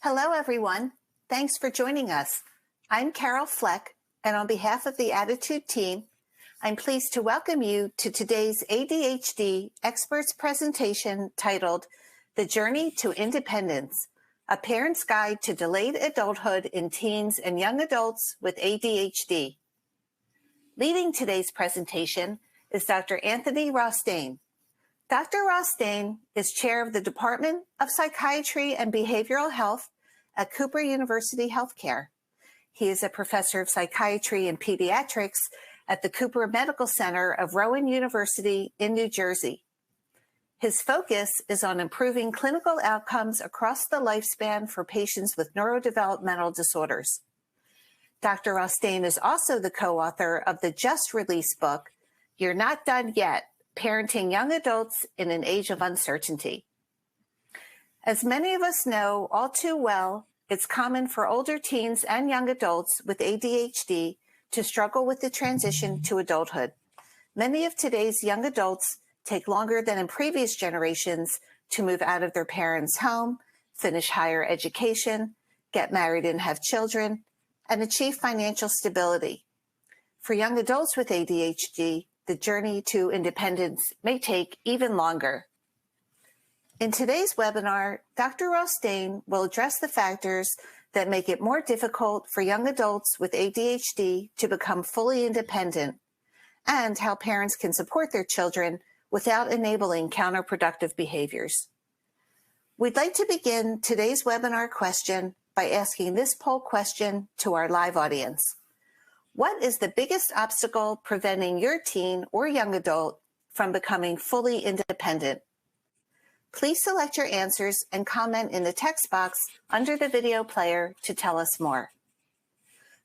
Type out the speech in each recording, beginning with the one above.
Hello, everyone. Thanks for joining us. I'm Carol Fleck, and on behalf of the ADDitude team, I'm pleased to welcome you to today's ADHD Experts presentation titled The Journey to Independence, A Parent's Guide to Delayed Adulthood in Teens and Young Adults with ADHD. Leading today's presentation is Dr. Anthony Rostain. Dr. Rostain is chair of the Department of Psychiatry and Behavioral Health at Cooper University Healthcare. He is a professor of psychiatry and pediatrics at the Cooper Medical Center of Rowan University in New Jersey. His focus is on improving clinical outcomes across the lifespan for patients with neurodevelopmental disorders. Dr. Rostain is also the co-author of the just-released book, You're Not Done Yet, Parenting Young Adults in an Age of Uncertainty. As many of us know all too well, it's common for older teens and young adults with ADHD to struggle with the transition to adulthood. Many of today's young adults take longer than in previous generations to move out of their parents' home, finish higher education, get married and have children, and achieve financial stability. For young adults with ADHD, the journey to independence may take even longer. In today's webinar, Dr. Rostain will address the factors that make it more difficult for young adults with ADHD to become fully independent and how parents can support their children without enabling counterproductive behaviors. We'd like to begin today's webinar question by asking this poll question to our live audience. What is the biggest obstacle preventing your teen or young adult from becoming fully independent? Please select your answers and comment in the text box under the video player to tell us more.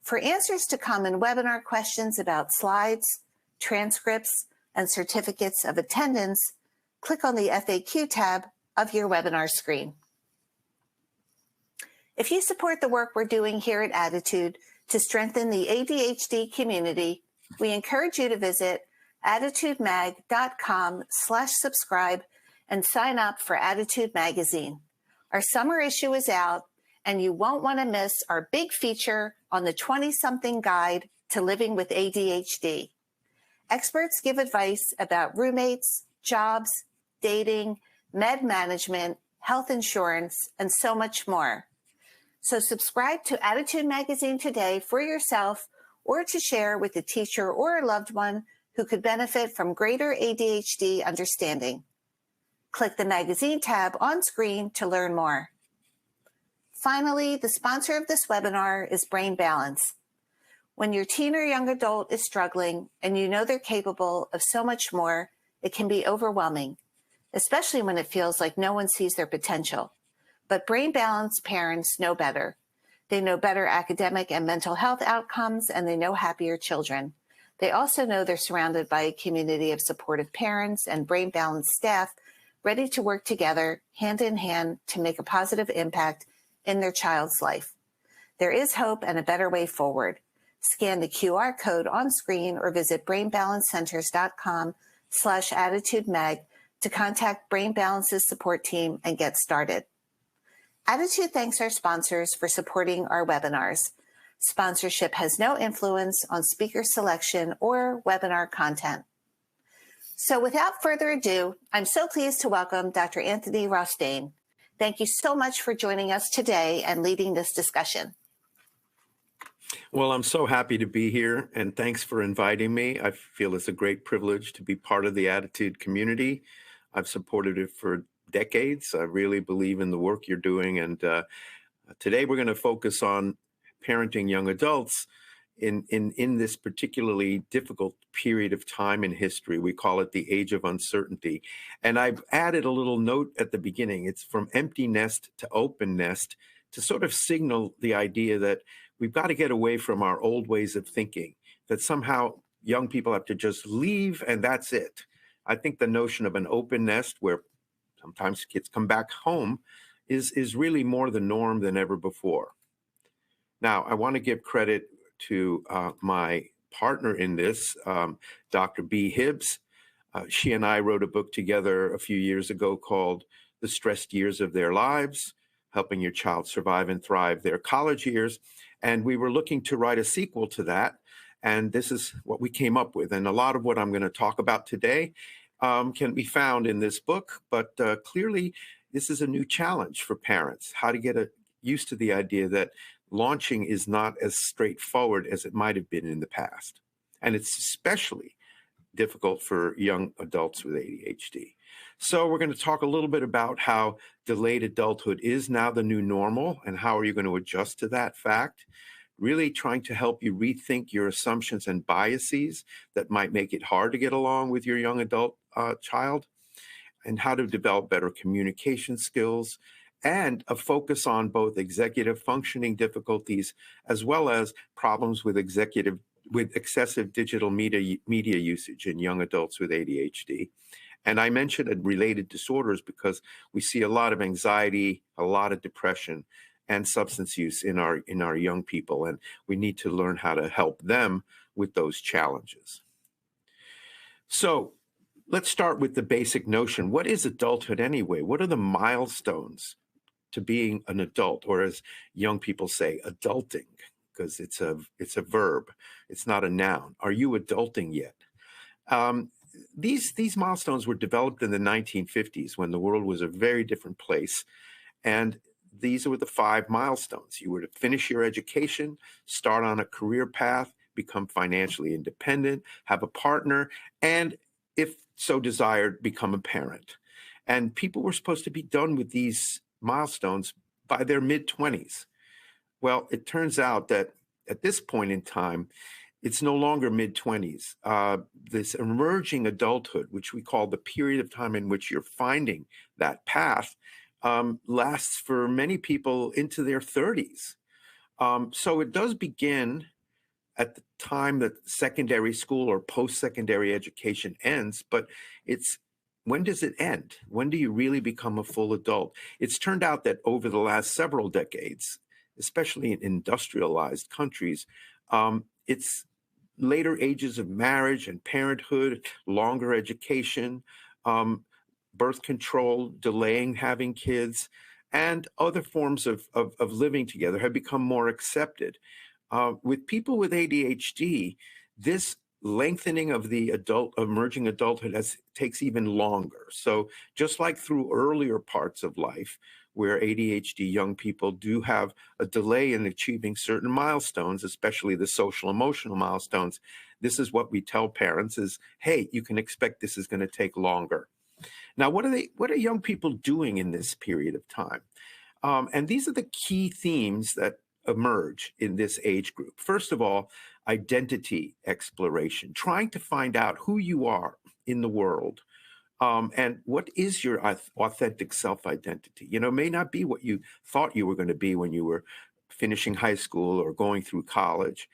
For answers to common webinar questions about slides, transcripts, and certificates of attendance, click on the FAQ tab of your webinar screen. If you support the work we're doing here at ADDitude to strengthen the ADHD community, we encourage you to visit ADDitudemag.com/subscribe and sign up for ADDitude magazine. Our summer issue is out, and you won't want to miss our big feature on the 20-something guide to living with ADHD. Experts give advice about roommates, jobs, dating, med management, health insurance, and so much more. So subscribe to ADDitude magazine today for yourself or to share with a teacher or a loved one who could benefit from greater ADHD understanding. Click the magazine tab on screen to learn more. Finally, the sponsor of this webinar is Brain Balance. When your teen or young adult is struggling and you know they're capable of so much more, it can be overwhelming, especially when it feels like no one sees their potential. But Brain Balance parents know better. They know better academic and mental health outcomes, and they know happier children. They also know they're surrounded by a community of supportive parents and Brain Balance staff ready to work together hand in hand to make a positive impact in their child's life. There is hope and a better way forward. Scan the QR code on screen or visit brainbalancecenters.com/ADDitudeMag to contact Brain Balance's support team and get started. ADDitude thanks our sponsors for supporting our webinars. Sponsorship has no influence on speaker selection or webinar content. So without further ado, I'm so pleased to welcome Dr. Anthony Rostain. Thank you so much for joining us today and leading this discussion. Well, I'm so happy to be here, and thanks for inviting me. I feel it's a great privilege to be part of the ADDitude community. I've supported it for decades. I really believe in the work you're doing, and today we're going to focus on parenting young adults in this particularly difficult period of time in history. We call it the age of uncertainty. And I've added a little note at the beginning. It's from empty nest to open nest to sort of signal the idea that we've got to get away from our old ways of thinking, that somehow young people have to just leave and that's it. I think the notion of an open nest where sometimes kids come back home is really more the norm than ever before. Now, I want to give credit to my partner in this, Dr. B. Hibbs. She and I wrote a book together a few years ago called The Stressed Years of Their Lives, helping your child survive and thrive their college years. And we were looking to write a sequel to that. And this is what we came up with. And a lot of what I'm going to talk about today can be found in this book. But clearly, this is a new challenge for parents, how to get used to the idea that launching is not as straightforward as it might have been in the past. And it's especially difficult for young adults with ADHD. So we're going to talk a little bit about how delayed adulthood is now the new normal and how are you going to adjust to that fact. Really trying to help you rethink your assumptions and biases that might make it hard to get along with your young adult child, and how to develop better communication skills and a focus on both executive functioning difficulties as well as problems with excessive digital media usage in young adults with ADHD. And I mentioned related disorders because we see a lot of anxiety, a lot of depression, and substance use in our young people, and we need to learn how to help them with those challenges. So let's start with the basic notion. What is adulthood anyway? What are the milestones to being an adult, or as young people say, adulting, because it's a verb. It's not a noun. Are you adulting yet? These milestones were developed in the 1950s when the world was a very different place. And these were the 5 milestones. You were to finish your education, start on a career path, become financially independent, have a partner, and if so desired, become a parent. And people were supposed to be done with these milestones by their mid-20s. Well, it turns out that at this point in time, it's no longer mid-20s. This emerging adulthood, which we call the period of time in which you're finding that path, lasts for many people into their 30s. So it does begin at the time that secondary school or post-secondary education ends, but when does it end? When do you really become a full adult? It's turned out that over the last several decades, especially in industrialized countries, it's later ages of marriage and parenthood, longer education, birth control, delaying having kids, and other forms of living together have become more accepted. With people with ADHD, this lengthening of the emerging adulthood takes even longer. So just like through earlier parts of life, where ADHD young people do have a delay in achieving certain milestones, especially the social emotional milestones, this is what we tell parents is, hey, you can expect this is going to take longer. Now, what are young people doing in this period of time? And these are the key themes that emerge in this age group. First of all, identity exploration, trying to find out who you are in the world. And what is your authentic self-identity? It may not be what you thought you were going to be when you were finishing high school or going through college.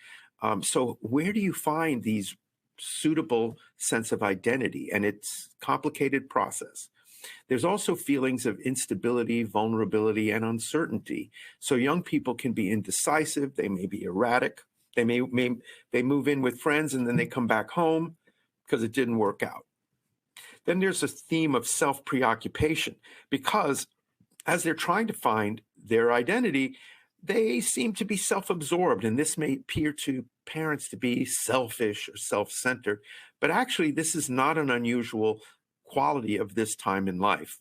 So where do you find these suitable sense of identity? And it's a complicated process. There's also feelings of instability, vulnerability, and uncertainty. So young people can be indecisive. They may be erratic. They they move in with friends and then they come back home because it didn't work out. Then there's a theme of self-preoccupation because as they're trying to find their identity, they seem to be self-absorbed, and this may appear to parents to be selfish or self-centered, but actually this is not an unusual quality of this time in life.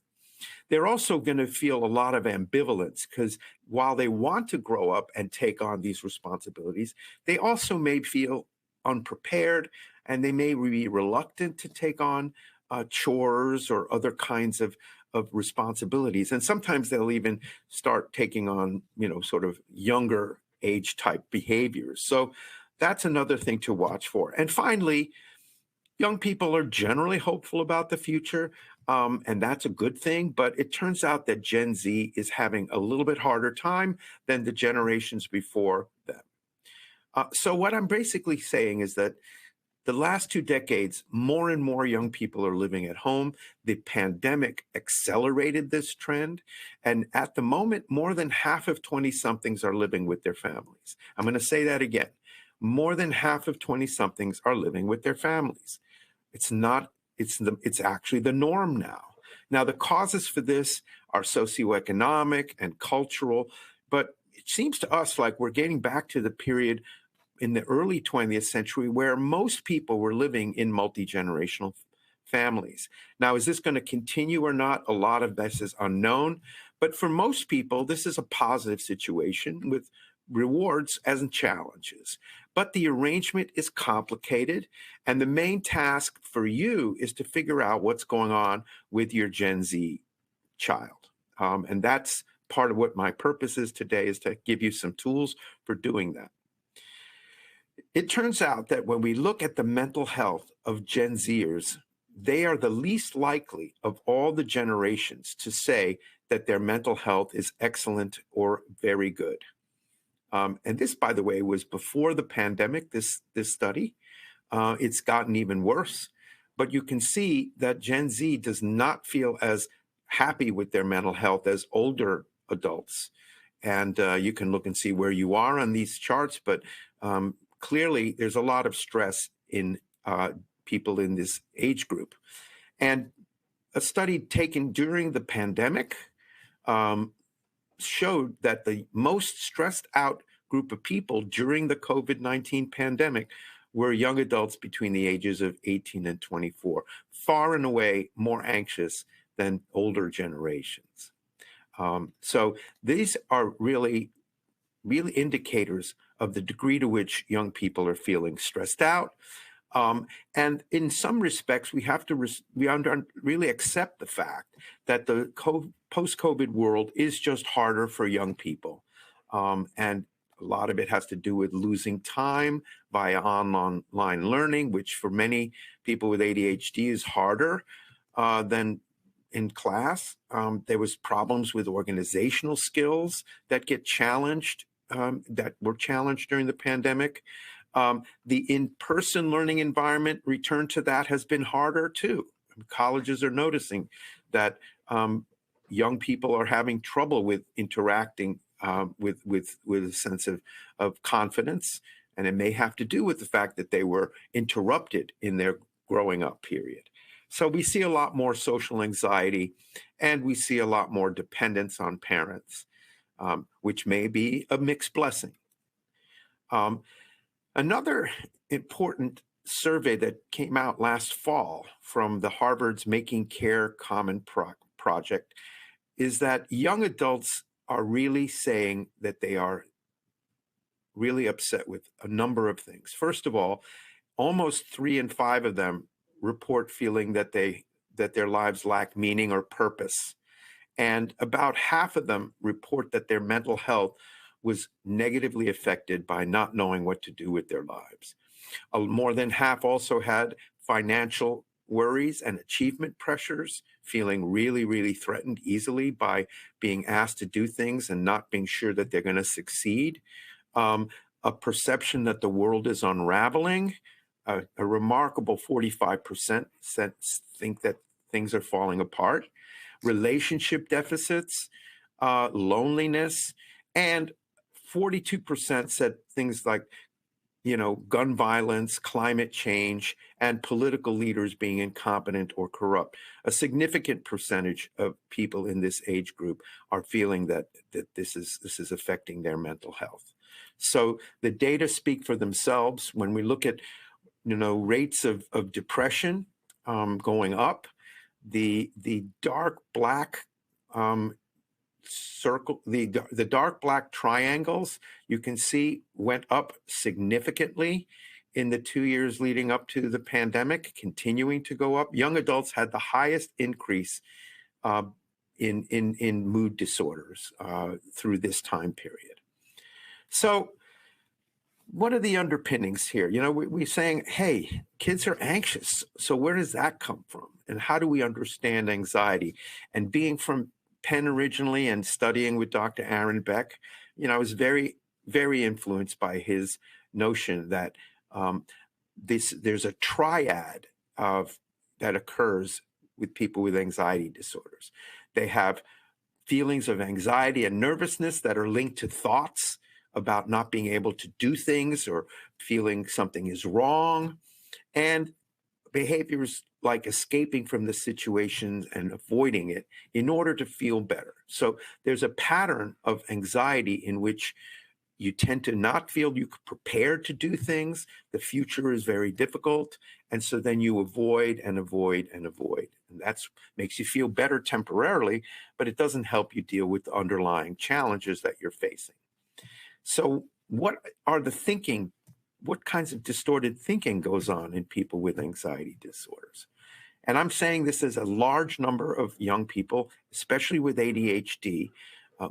They're also going to feel a lot of ambivalence because while they want to grow up and take on these responsibilities, they also may feel unprepared and they may be reluctant to take on chores or other kinds of responsibilities. And sometimes they'll even start taking on, sort of younger age type behaviors. So that's another thing to watch for. And finally, young people are generally hopeful about the future, and that's a good thing. But it turns out that Gen Z is having a little bit harder time than the generations before them. So what I'm basically saying is that the last 2 decades, more and more young people are living at home. The pandemic accelerated this trend. And at the moment, more than half of 20-somethings are living with their families. I'm going to say that again. More than half of 20-somethings are living with their families. It's actually the norm now. Now, the causes for this our socioeconomic and cultural. But it seems to us like we're getting back to the period in the early 20th century where most people were living in multi-generational families. Now, is this going to continue or not? A lot of this is unknown. But for most people, this is a positive situation with rewards and challenges. But the arrangement is complicated. And the main task for you is to figure out what's going on with your Gen Z child. And that's part of what my purpose is today, is to give you some tools for doing that. It turns out that when we look at the mental health of Gen Zers, they are the least likely of all the generations to say that their mental health is excellent or very good. And this, by the way, was before the pandemic, this study. It's gotten even worse. But you can see that Gen Z does not feel as happy with their mental health as older adults. And you can look and see where you are on these charts, but clearly there's a lot of stress in people in this age group. And a study taken during the pandemic showed that the most stressed out group of people during the COVID-19 pandemic were young adults between the ages of 18 and 24, far and away more anxious than older generations. So these are really indicators of the degree to which young people are feeling stressed out. And in some respects, we have to really accept the fact that the post-COVID world is just harder for young people. And a lot of it has to do with losing time via online learning, which for many people with ADHD is harder than in class. There was problems with organizational skills that get challenged, that were challenged during the pandemic. The in-person learning environment, return to that has been harder too. Colleges are noticing that young people are having trouble with interacting with a sense of confidence. And it may have to do with the fact that they were interrupted in their growing up period. So we see a lot more social anxiety, and we see a lot more dependence on parents, which may be a mixed blessing. Another important survey that came out last fall from the Harvard's Making Care Common project is that young adults are really saying that they are really upset with a number of things. First of all, almost 3 in 5 of them report feeling that their lives lack meaning or purpose. And about half of them report that their mental health was negatively affected by not knowing what to do with their lives. More than half also had financial worries and achievement pressures, feeling really, really threatened easily by being asked to do things and not being sure that they're going to succeed. A perception that the world is unraveling. A remarkable 45% think that things are falling apart. Relationship deficits, loneliness, and 42% said things like, gun violence, climate change, and political leaders being incompetent or corrupt. A significant percentage of people in this age group are feeling that this is affecting their mental health. So the data speak for themselves. When we look at rates of depression going up, the dark black circle, the dark black triangles, you can see went up significantly in the 2 years leading up to the pandemic, continuing to go up. Young adults had the highest increase in mood disorders through this time period. So what are the underpinnings here? We're saying, hey, kids are anxious. So where does that come from? And how do we understand anxiety? And being from Penn originally and studying with Dr. Aaron Beck, I was very, very influenced by his notion that there's a triad that occurs with people with anxiety disorders. They have feelings of anxiety and nervousness that are linked to thoughts about not being able to do things or feeling something is wrong. And behaviors like escaping from the situation and avoiding it in order to feel better. So there's a pattern of anxiety in which you tend to not feel you prepared to do things. The future is very difficult. And so then you avoid and avoid and avoid. And that makes you feel better temporarily, but it doesn't help you deal with the underlying challenges that you're facing. So what are the thinking? What kinds of distorted thinking goes on in people with anxiety disorders? And I'm saying this as a large number of young people, especially with ADHD.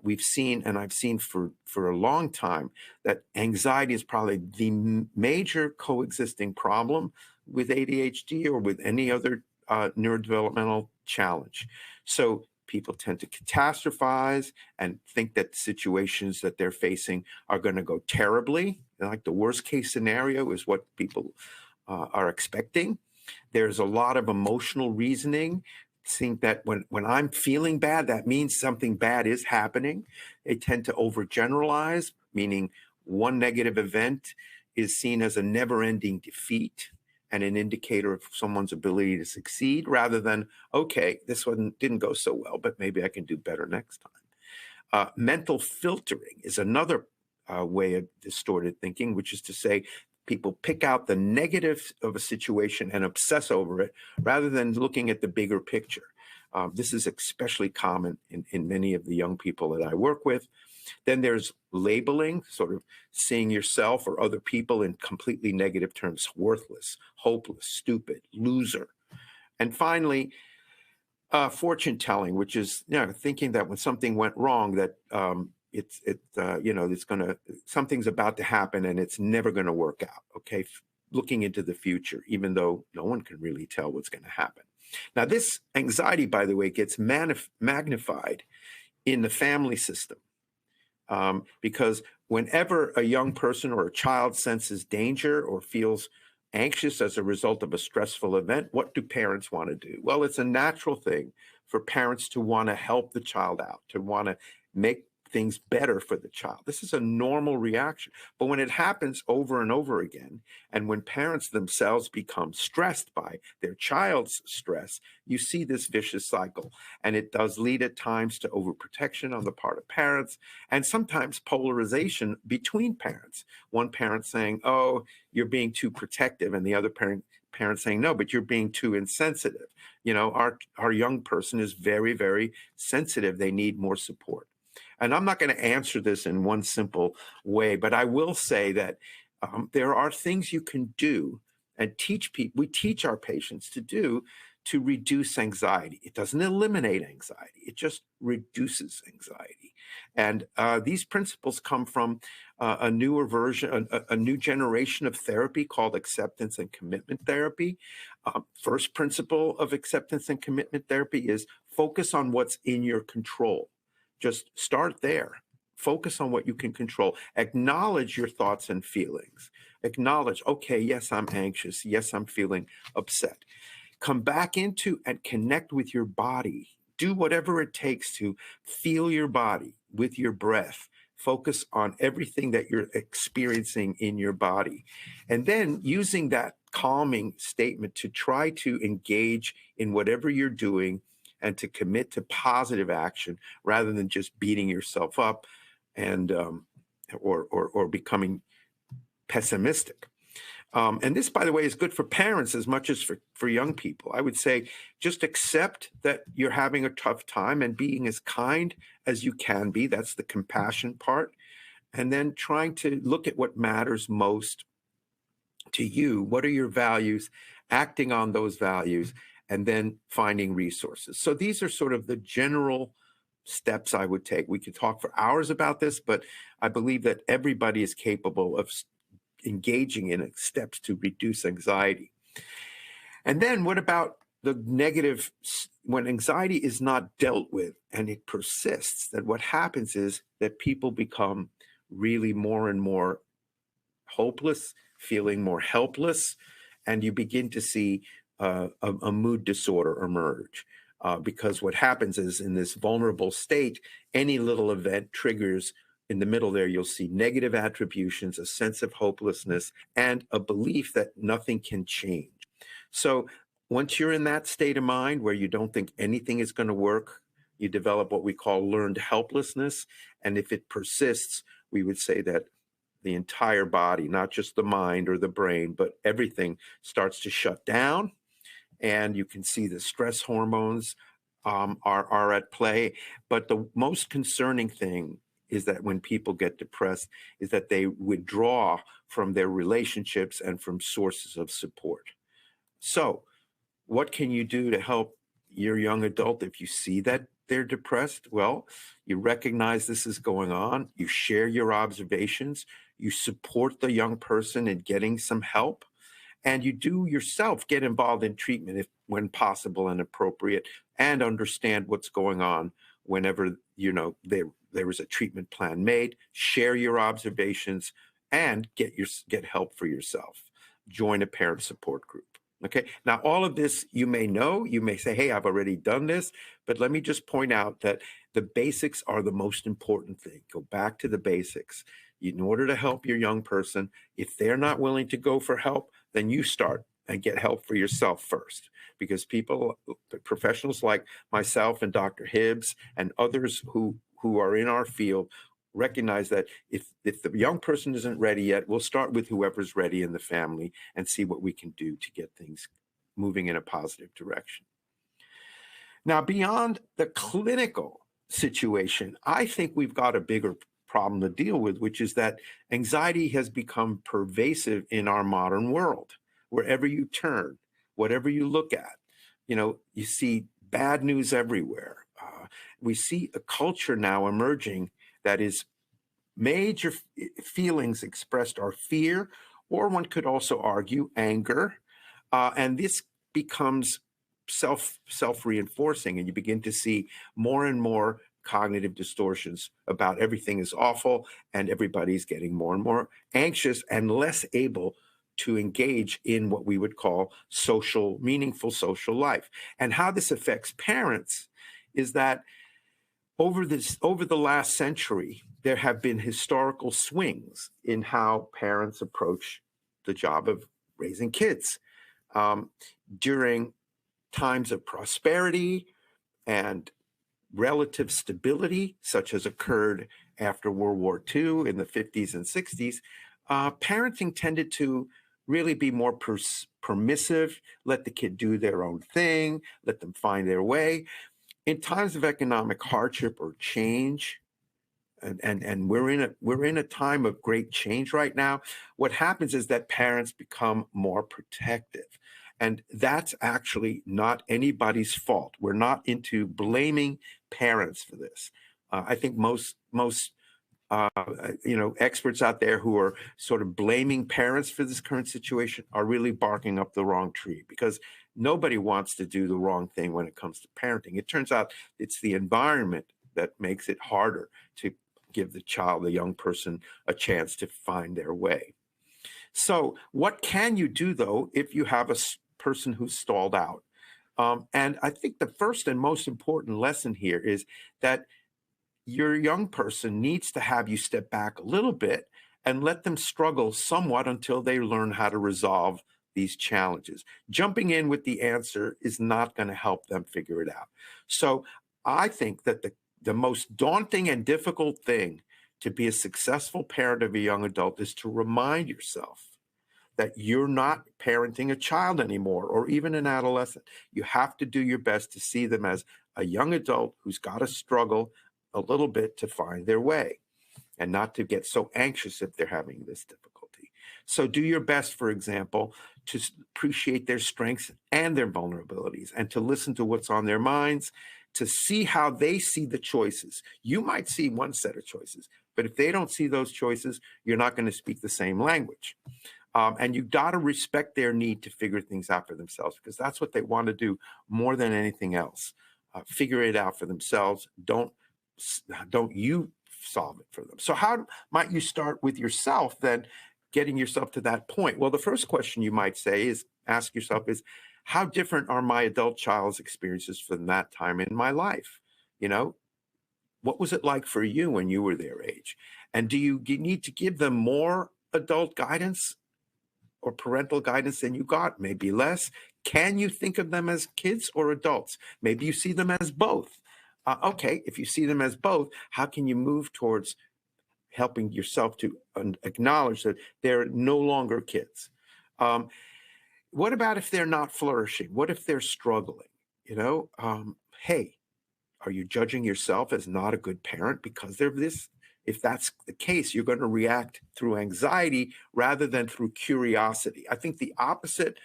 We've seen, and I've seen for a long time, that anxiety is probably the major coexisting problem with ADHD or with any other neurodevelopmental challenge. So people tend to catastrophize and think that situations that they're facing are going to go terribly. Like the worst case scenario is what people are expecting. There's a lot of emotional reasoning. Think that when I'm feeling bad, that means something bad is happening. They tend to overgeneralize, meaning one negative event is seen as a never-ending defeat and an indicator of someone's ability to succeed, rather than, okay, this one didn't go so well, but maybe I can do better next time. Mental filtering is another way of distorted thinking, which is to say, people pick out the negative of a situation and obsess over it rather than looking at the bigger picture. This is especially common in many of the young people that I work with. Then there's labeling, sort of seeing yourself or other people in completely negative terms: worthless, hopeless, stupid, loser. And finally, fortune telling, which is thinking that when something went wrong, that something's about to happen and it's never going to work out. Okay, looking into the future, even though no one can really tell what's going to happen. Now, this anxiety, by the way, gets magnified in the family system, because whenever a young person or a child senses danger or feels anxious as a result of a stressful event, what do parents want to do? Well, it's a natural thing for parents to want to help the child out, to want to make things better for the child. This is a normal reaction. But when it happens over and over again, and when parents themselves become stressed by their child's stress, you see this vicious cycle. And it does lead at times to overprotection on the part of parents, and sometimes polarization between parents. One parent saying, oh, you're being too protective, and the other parent saying, no, but you're being too insensitive. Our young person is very, very sensitive. They need more support. And I'm not going to answer this in one simple way, but I will say that there are things you can do and teach people. We teach our patients to do to reduce anxiety. It doesn't eliminate anxiety. It just reduces anxiety. And these principles come from a newer version, a new generation of therapy called acceptance and commitment therapy. First principle of acceptance and commitment therapy is focus on what's in your control. Just start there. Focus on what you can control. Acknowledge your thoughts and feelings. Acknowledge, okay, yes, I'm anxious. Yes, I'm feeling upset. Come back into and connect with your body. Do whatever it takes to feel your body with your breath. Focus on everything that you're experiencing in your body. And then using that calming statement to try to engage in whatever you're doing and to commit to positive action rather than just beating yourself up and or becoming pessimistic. And this, by the way, is good for parents as much as for young people. I would say just accept that you're having a tough time and being as kind as you can be. That's the compassion part. And then trying to look at what matters most to you. What are your values? Acting on those values, and then finding resources. So these are sort of the general steps I would take. We could talk for hours about this, but I believe that everybody is capable of engaging in steps to reduce anxiety. And then what about the negative? When anxiety is not dealt with and it persists, then what happens is that people become really more and more hopeless, feeling more helpless, and you begin to see a mood disorder emerge. Because what happens is in this vulnerable state, any little event triggers, in the middle there, you'll see negative attributions, a sense of hopelessness, and a belief that nothing can change. So once you're in that state of mind where you don't think anything is going to work, you develop what we call learned helplessness. And if it persists, we would say that the entire body, not just the mind or the brain, but everything starts to shut down. And you can see the stress hormones are at play. But the most concerning thing is that when people get depressed, is that they withdraw from their relationships and from sources of support. So what can you do to help your young adult if you see that they're depressed? Well, you recognize this is going on, you share your observations, you support the young person in getting some help, and you do yourself get involved in treatment if when possible and appropriate, and understand what's going on whenever there is a treatment plan made. Share your observations and get help for yourself. Join a parent support group. Okay. Now, all of this you may know, you may say, hey, I've already done this, but let me just point out that the basics are the most important thing. Go back to the basics. In order to help your young person, if they're not willing to go for help, then you start and get help for yourself first. Because professionals like myself and Dr. Hibbs and others who are in our field recognize that if the young person isn't ready yet, we'll start with whoever's ready in the family and see what we can do to get things moving in a positive direction. Now, beyond the clinical situation, I think we've got a bigger problem to deal with, which is that anxiety has become pervasive in our modern world. Wherever you turn, whatever you look at, you see bad news everywhere. We see a culture now emerging that is major feelings expressed are fear, or one could also argue anger, and this becomes self-reinforcing, and you begin to see more and more cognitive distortions about everything is awful, and everybody's getting more and more anxious and less able to engage in what we would call meaningful social life. And how this affects parents is that over the last century, there have been historical swings in how parents approach the job of raising kids. During times of prosperity and relative stability, such as occurred after World War II in the 50s and 60s, parenting tended to really be more permissive, let the kid do their own thing, let them find their way. In times of economic hardship or change, and we're in a time of great change right now, what happens is that parents become more protective. And that's actually not anybody's fault. We're not into blaming parents for this. I think most experts out there who are sort of blaming parents for this current situation are really barking up the wrong tree, because nobody wants to do the wrong thing when it comes to parenting. It turns out it's the environment that makes it harder to give the young person, a chance to find their way. So what can you do, though, if you have a person who's stalled out? And I think the first and most important lesson here is that your young person needs to have you step back a little bit and let them struggle somewhat until they learn how to resolve these challenges. Jumping in with the answer is not going to help them figure it out. So I think that the most daunting and difficult thing to be a successful parent of a young adult is to remind yourself that you're not parenting a child anymore, or even an adolescent. You have to do your best to see them as a young adult who's got to struggle a little bit to find their way, and not to get so anxious if they're having this difficulty. So do your best, for example, to appreciate their strengths and their vulnerabilities, and to listen to what's on their minds, to see how they see the choices. You might see one set of choices, but if they don't see those choices, you're not going to speak the same language. And you've got to respect their need to figure things out for themselves, because that's what they want to do more than anything else. Figure it out for themselves. Don't you solve it for them. So how might you start with yourself, then getting yourself to that point? Well, the first question you might ask yourself is, how different are my adult child's experiences from that time in my life? What was it like for you when you were their age? And do you need to give them more adult guidance or parental guidance than you got? Maybe less. Can you think of them as kids or adults? Maybe you see them as both. Okay, if you see them as both, how can you move towards helping yourself to acknowledge that they're no longer kids? What about if they're not flourishing? What if they're struggling? Hey, are you judging yourself as not a good parent because they're this? If that's the case, you're going to react through anxiety rather than through curiosity. I think the opposite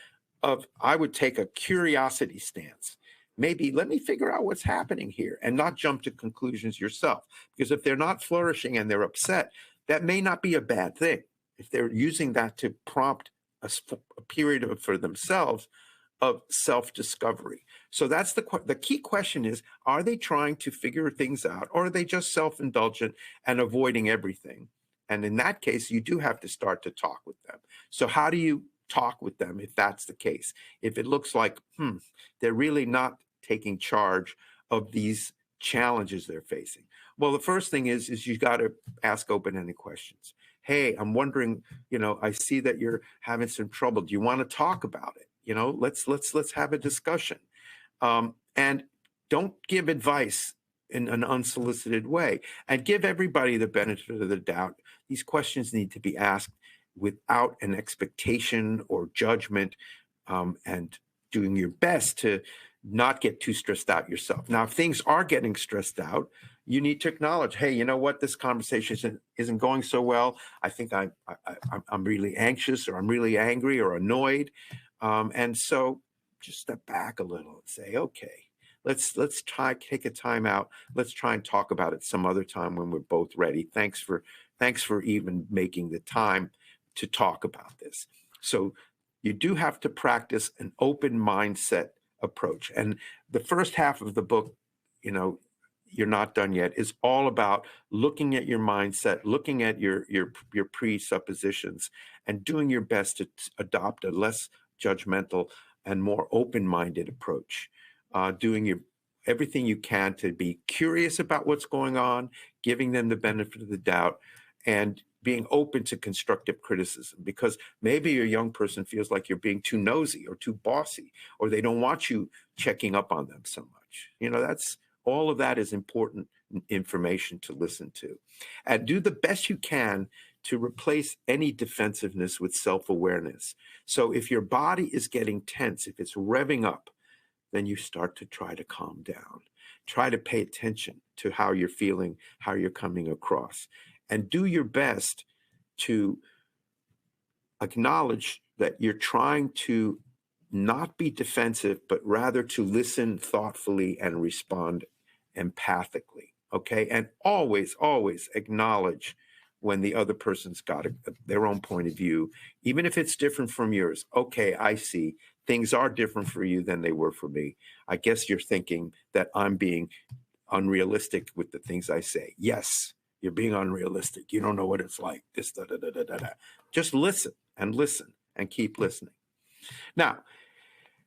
of, I would take a curiosity stance. Maybe let me figure out what's happening here and not jump to conclusions yourself. Because if they're not flourishing and they're upset, that may not be a bad thing. If they're using that to prompt a period for themselves of self-discovery. So that's the key question is, are they trying to figure things out, or are they just self-indulgent and avoiding everything? And in that case, you do have to start to talk with them. So how do you talk with them if that's the case? If it looks like, they're really not taking charge of these challenges they're facing. Well, the first thing is you got to ask open-ended questions. Hey, I'm wondering, I see that you're having some trouble. Do you want to talk about it? Let's have a discussion. And don't give advice in an unsolicited way, and give everybody the benefit of the doubt. These questions need to be asked without an expectation or judgment, and doing your best to not get too stressed out yourself. Now, if things are getting stressed out, you need to acknowledge, hey, you know what, this conversation isn't going so well. I think I'm really anxious, or I'm really angry or annoyed. And so just step back a little and say, okay, let's take a time out. Let's try and talk about it some other time when we're both ready. Thanks for even making the time to talk about this. So you do have to practice an open mindset approach. And the first half of the book, you're not done yet, is all about looking at your mindset, looking at your presuppositions, and doing your best to adopt a less judgmental and more open-minded approach, doing everything you can to be curious about what's going on, giving them the benefit of the doubt, and being open to constructive criticism, because maybe a young person feels like you're being too nosy or too bossy, or they don't want you checking up on them so much. All of that is important information to listen to. And do the best you can to replace any defensiveness with self-awareness. So if your body is getting tense, if it's revving up, then you start to try to calm down. Try to pay attention to how you're feeling, how you're coming across. And do your best to acknowledge that you're trying to not be defensive, but rather to listen thoughtfully and respond empathically, okay? And always, always acknowledge when the other person's got their own point of view, even if it's different from yours. Okay, I see. Things are different for you than they were for me. I guess you're thinking that I'm being unrealistic with the things I say. Yes, you're being unrealistic. You don't know what it's like. This, da, da, da, da, da, da. Just listen and keep listening. Now,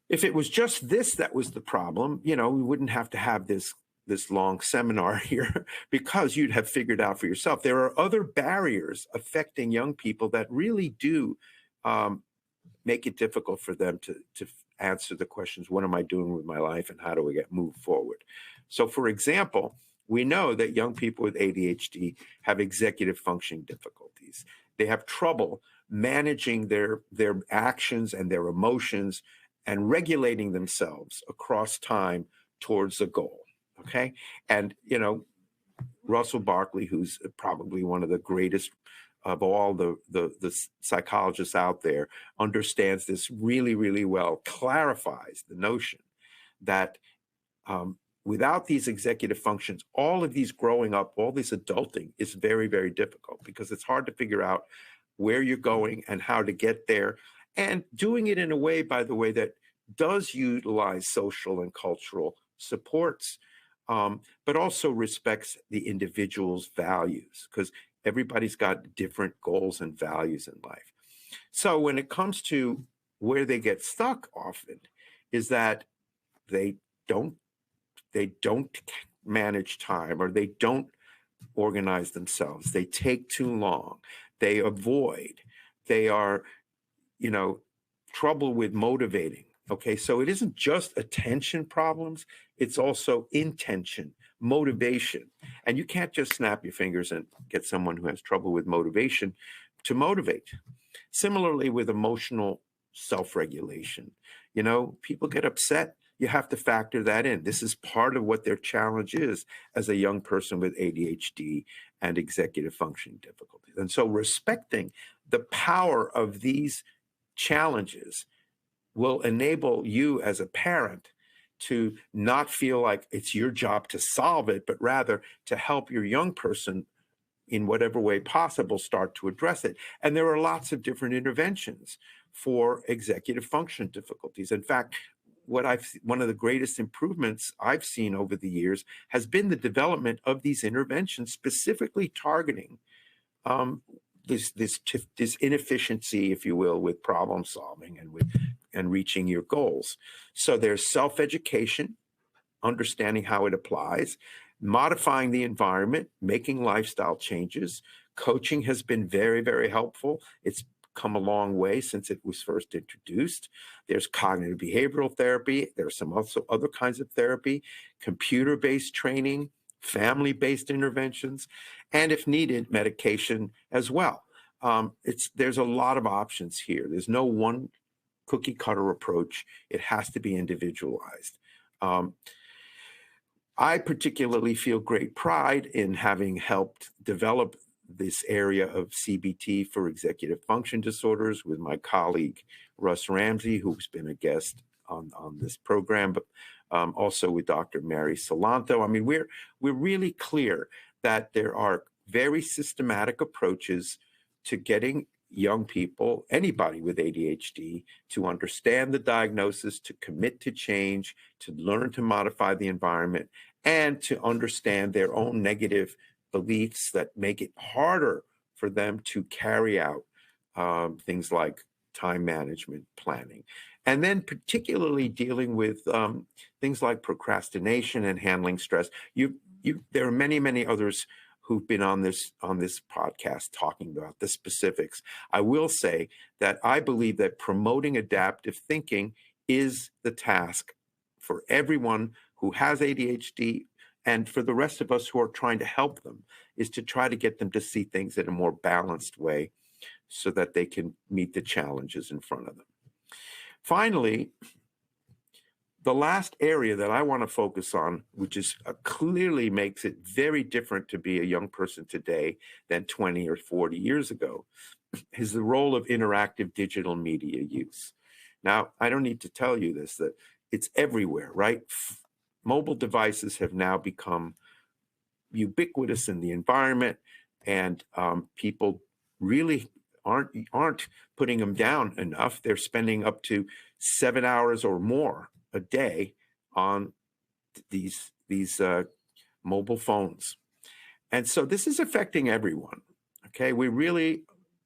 if it was just this that was the problem, we wouldn't have to have this long seminar here, because you'd have figured out for yourself. There are other barriers affecting young people that really do make it difficult for them to answer the questions, what am I doing with my life and how do I move forward? So for example, we know that young people with ADHD have executive functioning difficulties. They have trouble managing their actions and their emotions and regulating themselves across time towards a goal. Okay. And, Russell Barkley, who's probably one of the greatest of all the psychologists out there, understands this really, really well, clarifies the notion that without these executive functions, all of these growing up, all this adulting is very, very difficult, because it's hard to figure out where you're going and how to get there, and doing it in a way, by the way, that does utilize social and cultural supports, but also respects the individual's values, because everybody's got different goals and values in life. So when it comes to where they get stuck often is that they don't manage time, or they don't organize themselves. They take too long. They avoid. They are, trouble with motivating Okay, so it isn't just attention problems, it's also intention, motivation. And you can't just snap your fingers and get someone who has trouble with motivation to motivate. Similarly, with emotional self regulation, people get upset. You have to factor that in. This is part of what their challenge is as a young person with ADHD and executive functioning difficulties. And so, respecting the power of these challenges will enable you as a parent to not feel like it's your job to solve it, but rather to help your young person in whatever way possible start to address it. And there are lots of different interventions for executive function difficulties. In fact, one of the greatest improvements I've seen over the years has been the development of these interventions specifically targeting this inefficiency, if you will, with problem solving and reaching your goals. So there's self-education, understanding how it applies, modifying the environment, making lifestyle changes. Coaching has been very, very helpful. It's come a long way since it was first introduced. There's cognitive behavioral therapy. There's some also other kinds of therapy, computer-based training, family-based interventions, and if needed, medication as well. There's a lot of options here. There's no one cookie cutter approach. It has to be individualized. I particularly feel great pride in having helped develop this area of CBT for executive function disorders with my colleague, Russ Ramsey, who's been a guest on this program, but also with Dr. Mary Salanto. I mean, we're really clear that there are very systematic approaches to getting young people, anybody with ADHD, to understand the diagnosis, to commit to change, to learn to modify the environment, and to understand their own negative beliefs that make it harder for them to carry out things like time management planning. And then particularly dealing with things like procrastination and handling stress. There are many, many others who've been on this podcast talking about the specifics. I will say that I believe that promoting adaptive thinking is the task for everyone who has ADHD and for the rest of us who are trying to help them, is to try to get them to see things in a more balanced way so that they can meet the challenges in front of them. Finally, the last area that I want to focus on, which is clearly makes it very different to be a young person today than 20 or 40 years ago, is the role of interactive digital media use. Now, I don't need to tell you this, that it's everywhere, right? Mobile devices have now become ubiquitous in the environment, and people really aren't putting them down enough. They're spending up to 7 hours or more a day on these mobile phones. And so this is affecting everyone. Okay, we're really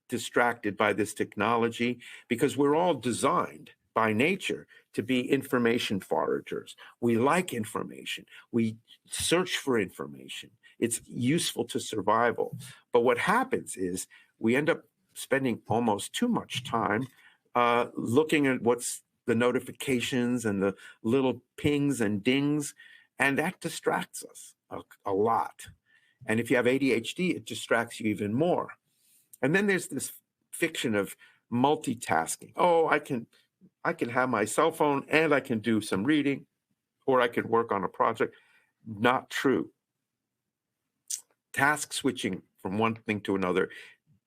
distracted by this technology because we're all designed by nature to be information foragers. We like information. We search for information. It's useful to survival. But what happens is we end up spending almost too much time looking at what's the notifications and the little pings and dings, and that distracts us a lot. And if you have ADHD, it distracts you even more. And then there's this fiction of multitasking. Oh, I can have my cell phone and I can do some reading, or I can work on a project. Not true. Task switching from one thing to another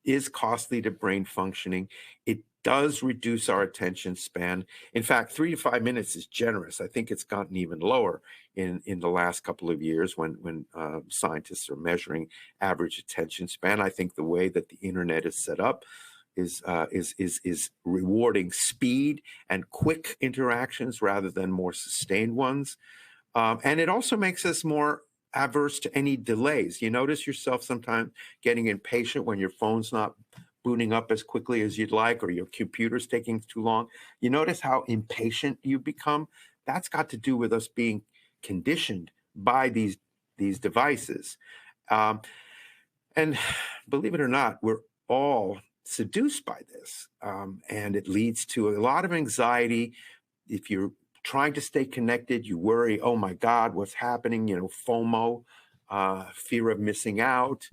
is costly to brain functioning. It does reduce our attention span. In fact, 3 to 5 minutes is generous. I think it's gotten even lower in the last couple of years when scientists are measuring average attention span. I think the way that the internet is set up is rewarding speed and quick interactions rather than more sustained ones. And it also makes us more averse to any delays. You notice yourself sometimes getting impatient when your phone's not booting up as quickly as you'd like, or your computer's taking too long. You notice how impatient you become? That's got to do with us being conditioned by these devices. And believe it or not, we're all seduced by this. And it leads to a lot of anxiety, if you're trying to stay connected, you worry, oh my God, what's happening? FOMO, fear of missing out.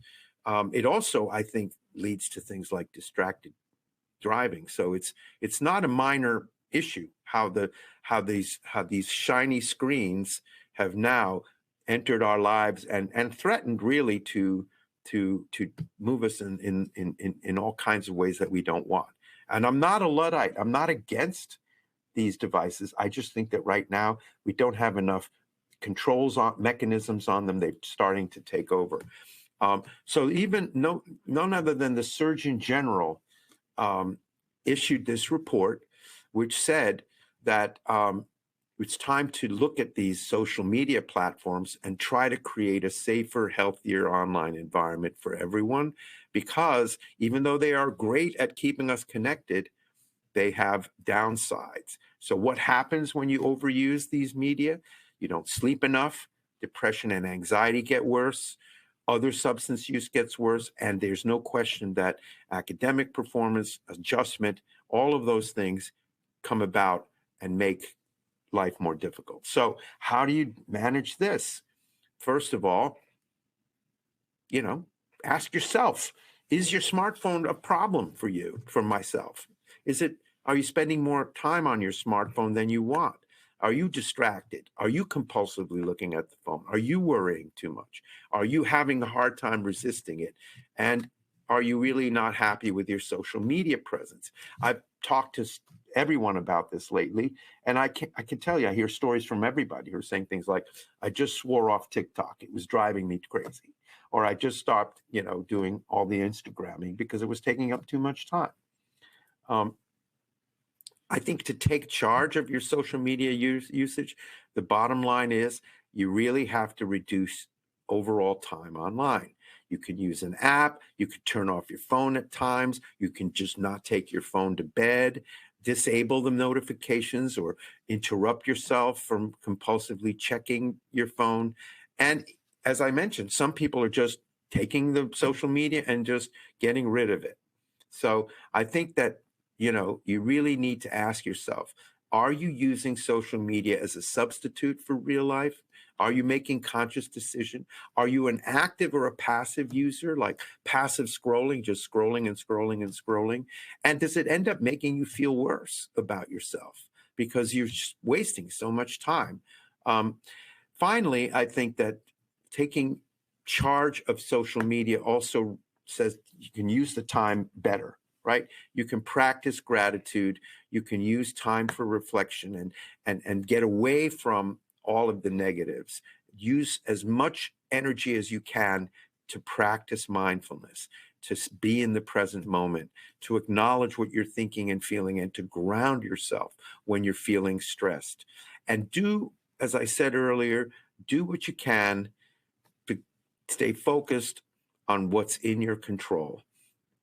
It also, I think, leads to things like distracted driving. So it's not a minor issue how these shiny screens have now entered our lives and threatened really to move us in all kinds of ways that we don't want. And I'm not a Luddite. I'm not against these devices. I just think that right now we don't have enough controls on mechanisms on them. They're starting to take over. So even none other than the Surgeon General issued this report, which said that it's time to look at these social media platforms and try to create a safer, healthier online environment for everyone, because even though they are great at keeping us connected, they have downsides. So what happens when you overuse these media? You don't sleep enough, depression and anxiety get worse, other substance use gets worse, and there's no question that academic performance, adjustment, all of those things come about and make life more difficult. So how do you manage this? First of all, ask yourself, is your smartphone a problem for you, for myself? Are you spending more time on your smartphone than you want? Are you distracted? Are you compulsively looking at the phone? Are you worrying too much? Are you having a hard time resisting it? And are you really not happy with your social media presence? I've talked to everyone about this lately, and I can tell you, I hear stories from everybody who are saying things like, I just swore off TikTok. It was driving me crazy. Or I just stopped, doing all the Instagramming because it was taking up too much time. I think to take charge of your social media usage, the bottom line is you really have to reduce overall time online. You can use an app. You can turn off your phone at times. You can just not take your phone to bed, disable the notifications, or interrupt yourself from compulsively checking your phone. And as I mentioned, some people are just taking the social media and just getting rid of it. So I think that you really need to ask yourself, are you using social media as a substitute for real life? Are you making conscious decision? Are you an active or a passive user, like passive scrolling, just scrolling and scrolling and scrolling? And does it end up making you feel worse about yourself because you're just wasting so much time? Finally, I think that taking charge of social media also says you can use the time better. Right? You can practice gratitude. You can use time for reflection and get away from all of the negatives. Use as much energy as you can to practice mindfulness, to be in the present moment, to acknowledge what you're thinking and feeling, and to ground yourself when you're feeling stressed. And do, as I said earlier, do what you can to stay focused on what's in your control.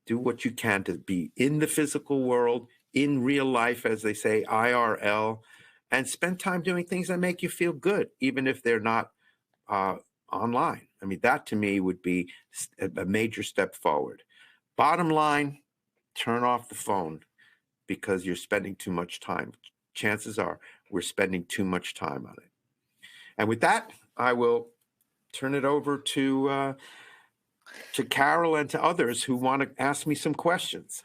Do what you can to be in the physical world, in real life, as they say, IRL, and spend time doing things that make you feel good, even if they're not online. I mean, that to me would be a major step forward. Bottom line, turn off the phone because you're spending too much time. Chances are we're spending too much time on it. And with that, I will turn it over to Carol and to others who want to ask me some questions.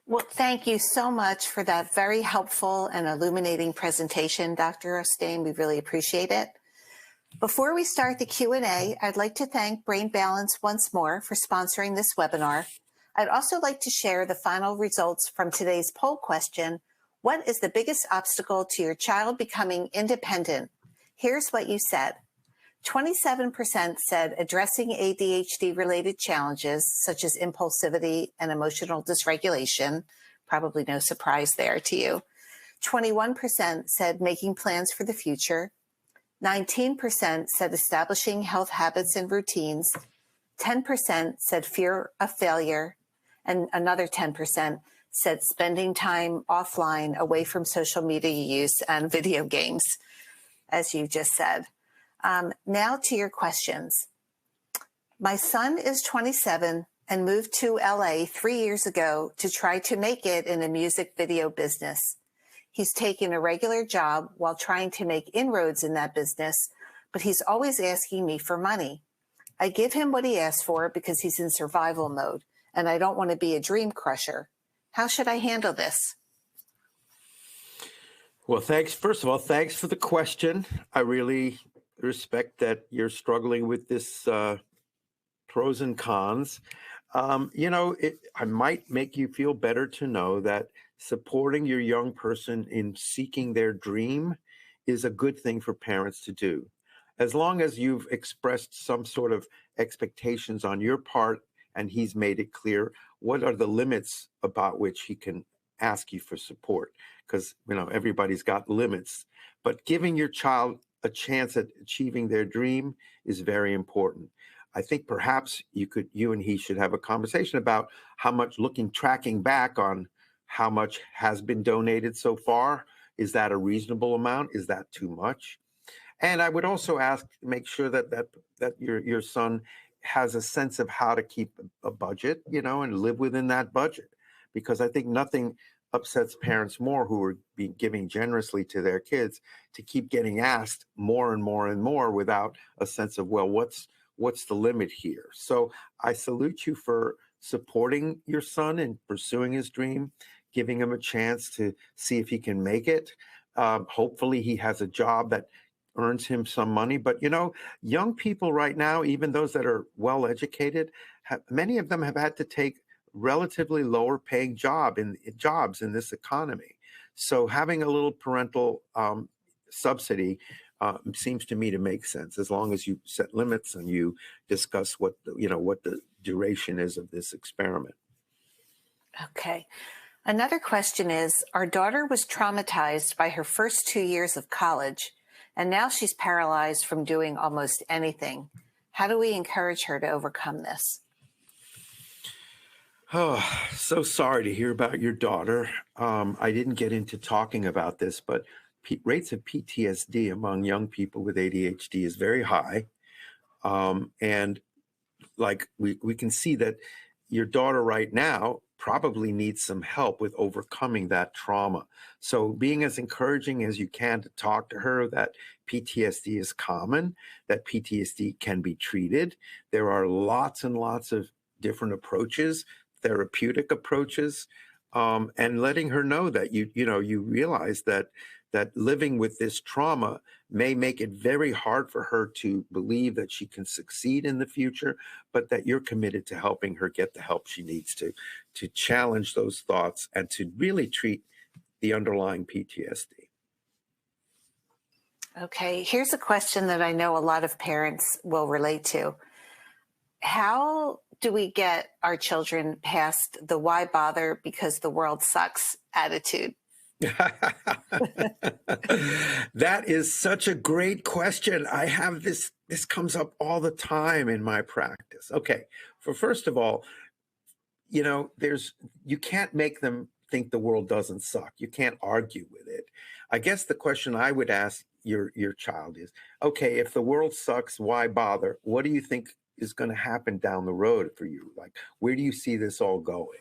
Well, thank you so much for that very helpful and illuminating presentation, Dr. Rostain. We really appreciate it. Before we start the Q&A, I'd like to thank Brain Balance once more for sponsoring this webinar. I'd also like to share the final results from today's poll question: what is the biggest obstacle to your child becoming independent? Here's what you said. 27% said addressing ADHD-related challenges, such as impulsivity and emotional dysregulation. Probably no surprise there to you. 21% said making plans for the future. 19% said establishing health habits and routines. 10% said fear of failure. And another 10% said spending time offline, away from social media use and video games, as you just said. Now to your questions. My son is 27 and moved to LA 3 years ago to try to make it in the music video business. He's taken a regular job while trying to make inroads in that business, but he's always asking me for money. I give him what he asks for because he's in survival mode, and I don't want to be a dream crusher. How should I handle this? Well, thanks. First of all, thanks for the question. I really respect that you're struggling with this pros and cons. I might make you feel better to know that supporting your young person in seeking their dream is a good thing for parents to do. As long as you've expressed some sort of expectations on your part and he's made it clear what are the limits about which he can ask you for support, because everybody's got limits. But giving your child a chance at achieving their dream is very important. I think perhaps you and he should have a conversation about how much tracking back on how much has been donated so far. Is that a reasonable amount? Is that too much? And I would also make sure that your son has a sense of how to keep a budget, and live within that budget. Because I think nothing upsets parents more who are giving generously to their kids to keep getting asked more and more and more without a sense of, well, what's the limit here? So I salute you for supporting your son and pursuing his dream, giving him a chance to see if he can make it. Hopefully he has a job that earns him some money. But, young people right now, even those that are well educated, many of them have had to take relatively lower paying jobs in this economy. So having a little parental subsidy seems to me to make sense, as long as you set limits and you discuss what the duration is of this experiment. Okay. Another question is, our daughter was traumatized by her first 2 years of college, and now she's paralyzed from doing almost anything. How do we encourage her to overcome this? Oh, so sorry to hear about your daughter. I didn't get into talking about this, but rates of PTSD among young people with ADHD is very high. And like we can see that your daughter right now probably needs some help with overcoming that trauma. So being as encouraging as you can to talk to her that PTSD is common, that PTSD can be treated. There are lots and lots of different approaches, therapeutic approaches, and letting her know that you realize that living with this trauma may make it very hard for her to believe that she can succeed in the future, but that you're committed to helping her get the help she needs to challenge those thoughts and to really treat the underlying PTSD. Okay, here's a question that I know a lot of parents will relate to. How do we get our children past the why bother because the world sucks attitude? That is such a great question. I have this comes up all the time in my practice. Okay, first of all, you can't make them think the world doesn't suck. You can't argue with it. I guess the question I would ask your child is, okay, if the world sucks, why bother? What do you think is going to happen down the road for you? Like, where do you see this all going?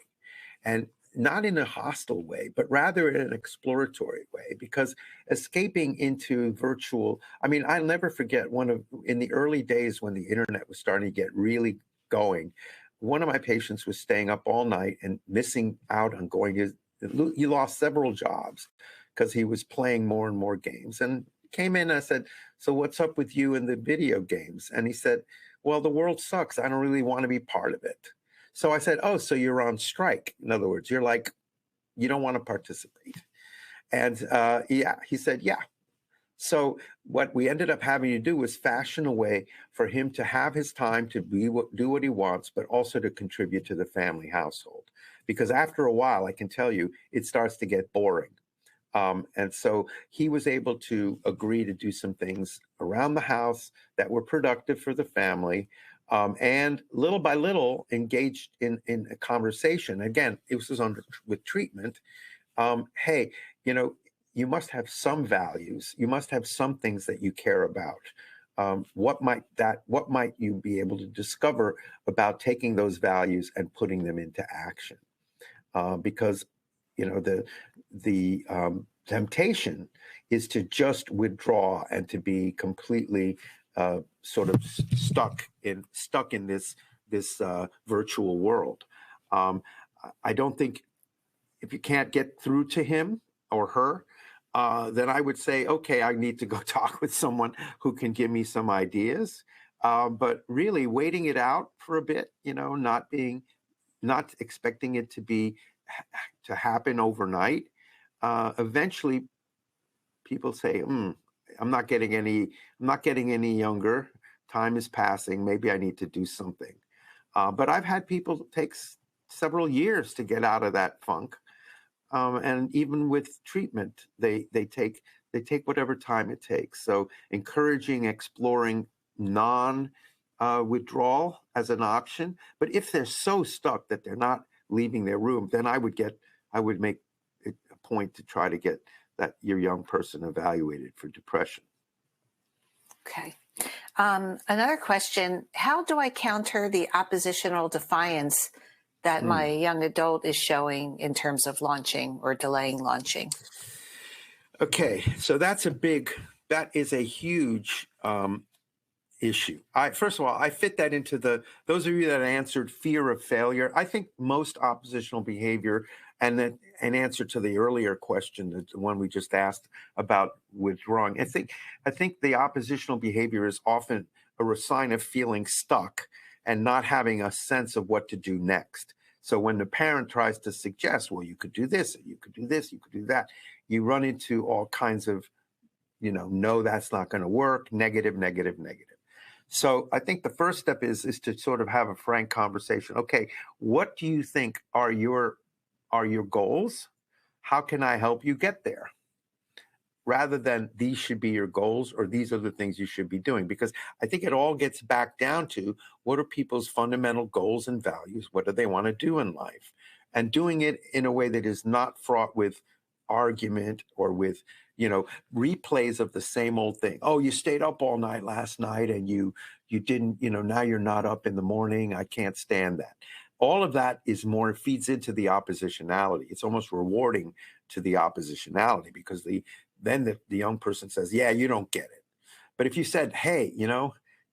And not in a hostile way, but rather in an exploratory way, because escaping into virtual, I'll never forget in the early days when the internet was starting to get really going, one of my patients was staying up all night and missing out on he lost several jobs because he was playing more and more games. And came in and I said, so what's up with you and the video games? And he said, well, the world sucks. I don't really want to be part of it. So I said, oh, so you're on strike. In other words, you're like, you don't want to participate. And yeah, he said, yeah. So what we ended up having to do was fashion a way for him to have his time to do what he wants, but also to contribute to the family household. Because after a while, I can tell you, it starts to get boring. And so he was able to agree to do some things around the house that were productive for the family. And little by little engaged in a conversation. Again, it was with treatment. Hey, you must have some values. You must have some things that you care about. What might you be able to discover about taking those values and putting them into action? Because the temptation is to just withdraw and to be completely sort of stuck in this virtual world. I don't think, if you can't get through to him or her, then I would say, okay, I need to go talk with someone who can give me some ideas. But really waiting it out for a bit, not expecting it to happen overnight. Eventually people say, I'm not getting any younger. Time is passing. Maybe I need to do something. But I've had people take several years to get out of that funk. And even with treatment, they take whatever time it takes. So encouraging, exploring non-withdrawal as an option. But if they're so stuck that they're not leaving their room, then I would make it a point to try to get your young person evaluated for depression. Okay. Another question: how do I counter the oppositional defiance that my young adult is showing in terms of launching or delaying launching? Okay, so that is a huge issue. First of all, I fit that into those of you that answered fear of failure. I think most oppositional behavior, and then an answer to the earlier question, the one we just asked about withdrawing. I think the oppositional behavior is often a sign of feeling stuck and not having a sense of what to do next. So when the parent tries to suggest, well, you could do this, you could do this, you could do that, you run into all kinds of, no, that's not going to work, negative. So I think the first step is to sort of have a frank conversation. Okay, what do you think are your goals? How can I help you get there? Rather than these should be your goals or these are the things you should be doing. Because I think it all gets back down to what are people's fundamental goals and values? What do they want to do in life? And doing it in a way that is not fraught with argument or with, replays of the same old thing. Oh, you stayed up all night last night and you didn't, now you're not up in the morning. I can't stand that. All of that feeds into the oppositionality. It's almost rewarding to the oppositionality because then the young person says, yeah, you don't get it. But if you said, hey,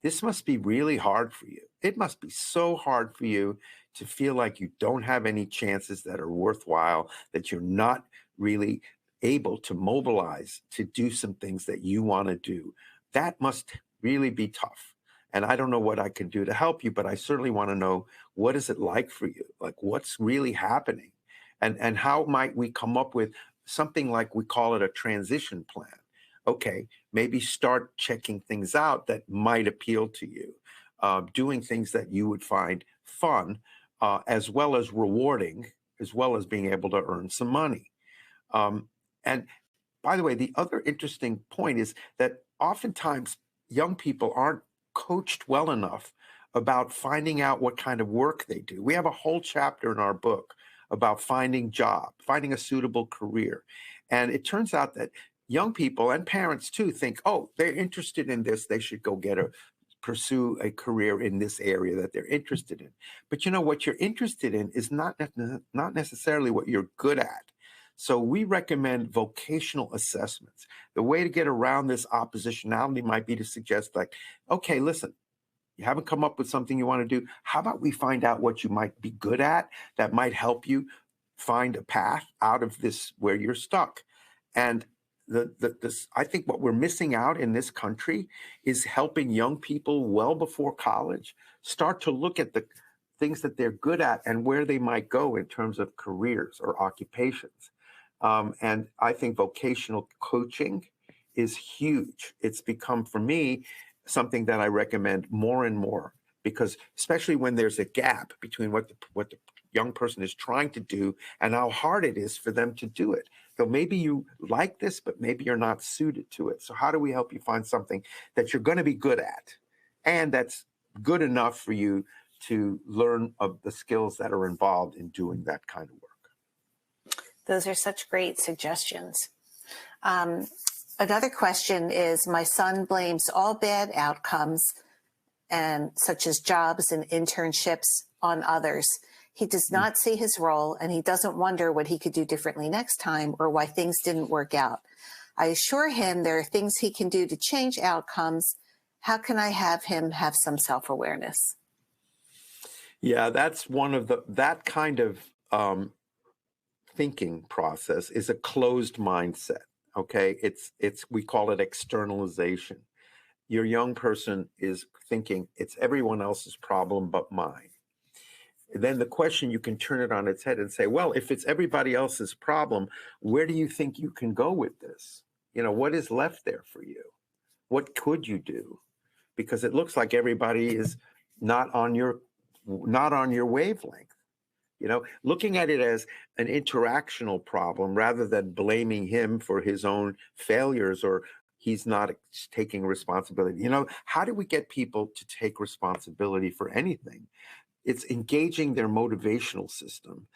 this must be really hard for you. It must be so hard for you to feel like you don't have any chances that are worthwhile, that you're not really able to mobilize to do some things that you want to do. That must really be tough. And I don't know what I can do to help you, but I certainly want to know, what is it like for you? Like, what's really happening? And how might we come up with something like, we call it a transition plan? Okay, maybe start checking things out that might appeal to you, doing things that you would find fun, as well as rewarding, as well as being able to earn some money. And by the way, the other interesting point is that oftentimes young people aren't coached well enough about finding out what kind of work they do. We have a whole chapter in our book about finding a suitable career. And it turns out that young people and parents too think, oh, they're interested in this, they should go pursue a career in this area that they're interested in. But what you're interested in is not necessarily what you're good at. So we recommend vocational assessments. The way to get around this oppositionality might be to suggest, like, okay, listen, you haven't come up with something you want to do. How about we find out what you might be good at that might help you find a path out of this where you're stuck? And I think what we're missing out in this country is helping young people well before college start to look at the things that they're good at and where they might go in terms of careers or occupations. And I think vocational coaching is huge. It's become, for me, something that I recommend more and more, because especially when there's a gap between what the young person is trying to do and how hard it is for them to do it. So maybe you like this, but maybe you're not suited to it. So how do we help you find something that you're going to be good at and that's good enough for you to learn of the skills that are involved in doing that kind of work? Those are such great suggestions. Another question is, my son blames all bad outcomes and such as jobs and internships on others. He does not see his role, and he doesn't wonder what he could do differently next time or why things didn't work out. I assure him there are things he can do to change outcomes. How can I have him have some self-awareness? Yeah, that's one of that kind of thinking process is a closed mindset. Okay, we call it externalization. Your young person is thinking it's everyone else's problem but mine. Then the question, you can turn it on its head and say, well, if it's everybody else's problem, where do you think you can go with this? What is left there for you? What could you do? Because it looks like everybody is not on your wavelength. Looking at it as an interactional problem rather than blaming him for his own failures or he's not taking responsibility. How do we get people to take responsibility for anything? It's engaging their motivational system,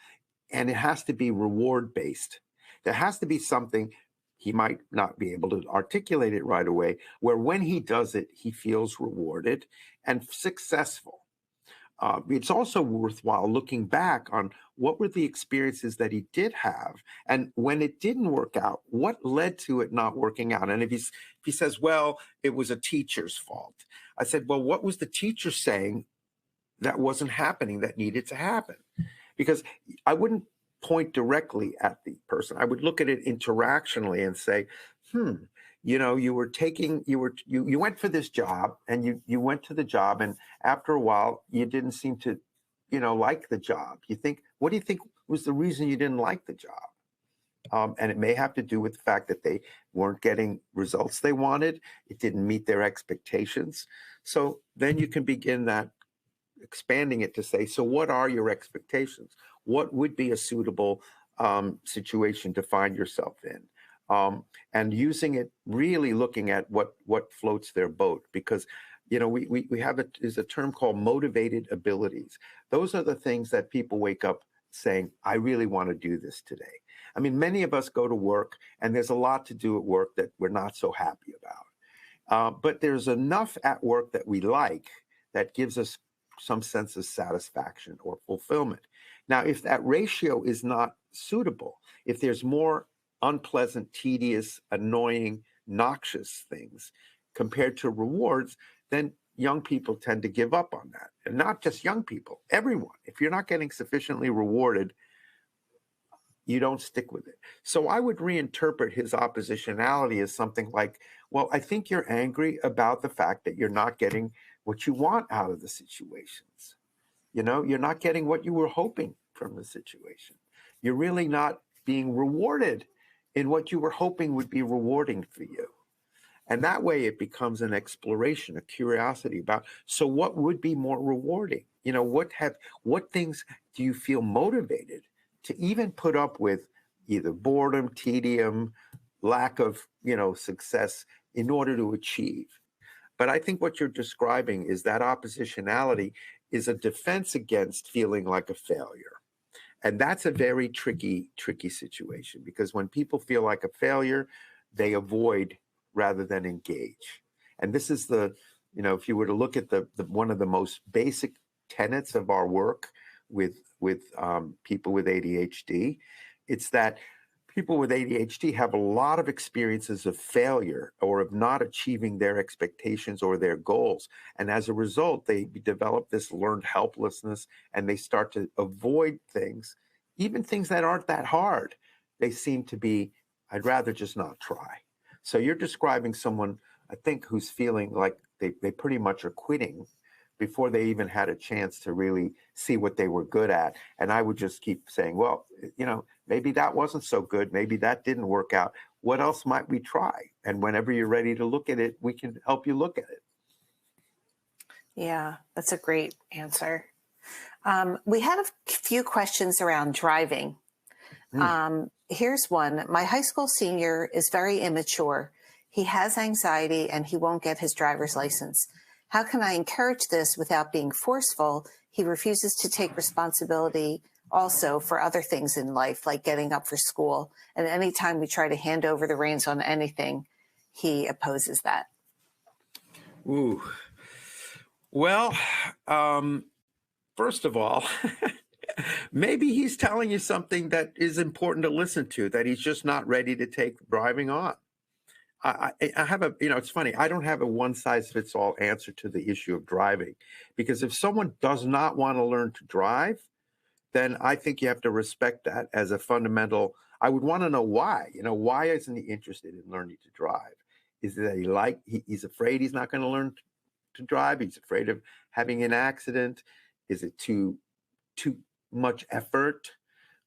and it has to be reward based. There has to be something, he might not be able to articulate it right away, where when he does it, he feels rewarded and successful. It's also worthwhile looking back on what were the experiences that he did have, and when it didn't work out, what led to it not working out. And if he says, well, it was a teacher's fault, I said, well, what was the teacher saying that wasn't happening that needed to happen? Because I wouldn't point directly at the person. I would look at it interactionally and say, you went for this job, and you went to the job, and after a while you didn't seem to like the job. What do you think was the reason you didn't like the job? And it may have to do with the fact that they weren't getting results they wanted. It didn't meet their expectations. So then you can begin that expanding it to say, so what are your expectations? What would be a suitable situation to find yourself in? And using it, really looking at what floats their boat, because we have is a term called motivated abilities. Those are the things that people wake up saying, I really want to do this today. I mean, many of us go to work, and there's a lot to do at work that we're not so happy about. But there's enough at work that we like that gives us some sense of satisfaction or fulfillment. Now, if that ratio is not suitable, if there's more unpleasant, tedious, annoying, noxious things compared to rewards, then young people tend to give up on that. And not just young people, everyone. If you're not getting sufficiently rewarded, you don't stick with it. So I would reinterpret his oppositionality as something like, well, I think you're angry about the fact that you're not getting what you want out of the situations. You're not getting what you were hoping from the situation. You're really not being rewarded in what you were hoping would be rewarding for you. And that way it becomes an exploration, a curiosity about, so what would be more rewarding? What things do you feel motivated to even put up with, either boredom, tedium, lack of, success, in order to achieve? But I think what you're describing is that oppositionality is a defense against feeling like a failure. And that's a very tricky situation, because when people feel like a failure, they avoid rather than engage. And this is if you were to look at the one of the most basic tenets of our work with people with ADHD, it's that people with ADHD have a lot of experiences of failure or of not achieving their expectations or their goals. And as a result, they develop this learned helplessness, and they start to avoid things, even things that aren't that hard. They seem to be, I'd rather just not try. So you're describing someone, I think, who's feeling like they pretty much are quitting before they even had a chance to really see what they were good at. And I would just keep saying, well, maybe that wasn't so good. Maybe that didn't work out. What else might we try? And whenever you're ready to look at it, we can help you look at it. Yeah, that's a great answer. We had a few questions around driving. Here's one. My high school senior is very immature. He has anxiety and he won't get his driver's license. How can I encourage this without being forceful? He refuses to take responsibility also for other things in life, like getting up for school. And anytime we try to hand over the reins on anything, he opposes that. Ooh. Well, um, first of all, maybe he's telling you something that is important to listen to, that he's just not ready to take driving on. I have a, it's funny, I don't have a one size fits all answer to the issue of driving, because if someone does not want to learn to drive, then I think you have to respect that as a fundamental. I would want to know why. Why isn't he interested in learning to drive? Is it that he's afraid he's not going to learn to drive? He's afraid of having an accident? Is it too much effort?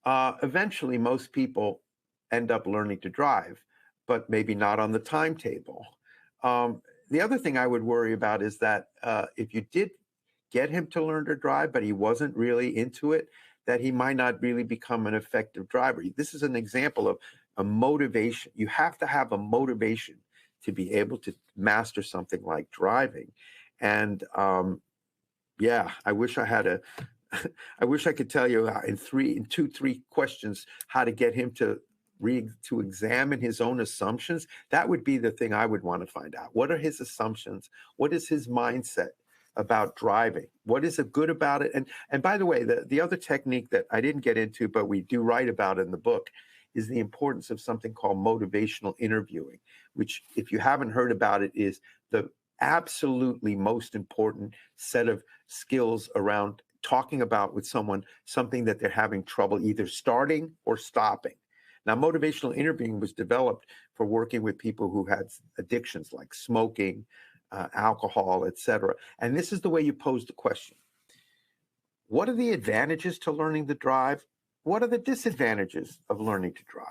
Eventually, most people end up learning to drive, but maybe not on the timetable. The other thing I would worry about is that if you did get him to learn to drive, but he wasn't really into it, that he might not really become an effective driver. This is an example of a motivation. You have to have a motivation to be able to master something like driving. And yeah, I wish I had I wish I could tell you in 2-3 questions how to get him to examine his own assumptions. That would be the thing I would want to find out. What are his assumptions? What is his mindset about driving? What is good about it? And by the way, the other technique that I didn't get into, but we do write about in the book, is the importance of something called motivational interviewing, which, if you haven't heard about it, is the absolutely most important set of skills around talking about with someone something that they're having trouble either starting or stopping. Now, motivational interviewing was developed for working with people who had addictions like smoking, alcohol, etc. And this is the way you pose the question. What are the advantages to learning to drive? What are the disadvantages of learning to drive?